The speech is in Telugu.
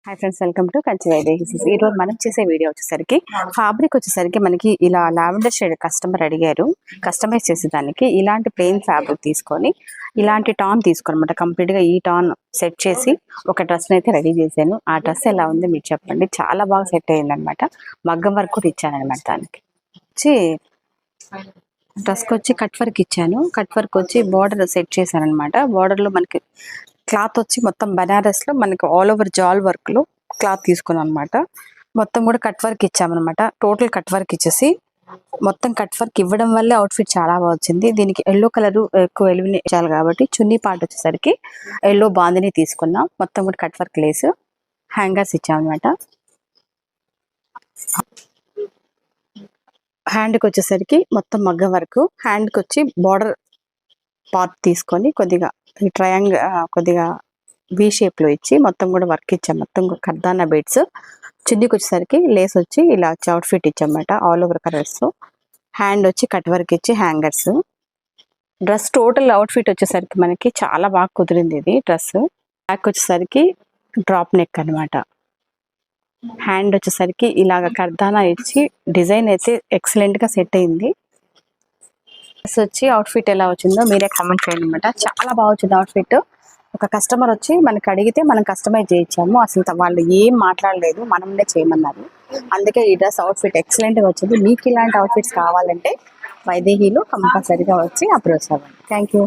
Hi friends, welcome to Kanchi Vaidehi. ఈ రోజు మనం చేసే వీడియో వచ్చేసరికి ఫ్యాబ్రిక్ వచ్చేసరికి మనకి ఇలా లావెండర్ షేడ్ కస్టమర్ అడిగారు. కస్టమైజ్ చేసేదానికి ఇలాంటి ప్లెయిన్ ఫ్యాబ్రిక్ తీసుకొని ఇలాంటి టాన్ తీసుకోనమాట. కంప్లీట్ గా ఈ టాన్ సెట్ చేసి ఒక డ్రెస్ అయితే రెడీ చేశాను. ఆ డ్రెస్ ఎలా ఉంది మీరు చెప్పండి. చాలా బాగా సెట్ అయ్యింది అనమాట. మగ్గం వర్క్ కూడా ఇచ్చాను అనమాట. దానికి వచ్చి డ్రెస్కి వచ్చి కట్ వర్క్ ఇచ్చాను. కట్ వర్క్ వచ్చి బార్డర్ సెట్ చేశాను అనమాట. బార్డర్ లో మనకి క్లాత్ వచ్చి మొత్తం బనారస్ లో మనకి ఆల్ ఓవర్ జాల్ వర్క్ లో క్లాత్ తీసుకున్నాం అనమాట. మొత్తం కూడా కట్ వర్క్ ఇచ్చామన్నమాట. టోటల్ కట్ వర్క్ ఇచ్చేసి మొత్తం కట్ వర్క్ ఇవ్వడం వల్లే అవుట్ఫిట్ చాలా బాగా వచ్చింది. దీనికి ఎల్లో కలర్ ఎక్కువ ఇచ్చాలి కాబట్టి చున్నీ పార్ట్ వచ్చేసరికి ఎల్లో బాందిని తీసుకున్నాం. మొత్తం కూడా కట్ వర్క్ లేస్ హ్యాంగర్స్ ఇచ్చామన్నమాట. హ్యాండ్కి వచ్చేసరికి మొత్తం మగ్గం వర్క్. హ్యాండ్కి వచ్చి బార్డర్ పార్ట్ తీసుకొని కొద్దిగా ట్రయాంగిల్ కొద్దిగా వి షేప్ లో ఇచ్చి మొత్తం కూడా వర్క్ ఇచ్చాం. మొత్తం కర్దానా బీడ్స్. చున్నీకి వచ్చేసరికి లేస్ వచ్చి ఇలా అవుట్ ఫిట్ ఇచ్చామన్నమాట. All over colours. హ్యాండ్ వచ్చి కట్ వర్క్ ఇచ్చి hangers. Dress total outfit వచ్చేసరికి మనకి చాలా బాగా కుదిరింది. ఇది డ్రెస్ బ్యాక్ వచ్చేసరికి డ్రాప్ నెక్ అనమాట. హ్యాండ్ వచ్చేసరికి ఇలాగ కర్దానా ఇచ్చి డిజైన్ అయితే ఎక్సలెంట్ గా సెట్ అయింది. డ్రెస్ వచ్చి అవుట్ ఫిట్ ఎలా వచ్చిందో మీరే కామెంట్ చేయండి అనమాట. చాలా బాగా వచ్చింది అవుట్ ఫిట్. ఒక కస్టమర్ వచ్చి మనకి అడిగితే మనం కస్టమైజ్ చేయించాము. అసలు వాళ్ళు ఏం మాట్లాడలేదు, మనమే చేయమన్నారు. అందుకే ఈ డ్రెస్ అవుట్ ఫిట్ ఎక్సలెంట్ గా వచ్చింది. మీకు ఇలాంటి అవుట్ ఫిట్స్ కావాలంటే వైదేహిలో కంపల్సరీగా వచ్చి అప్రోచ్ అవ్వండి. Thank you.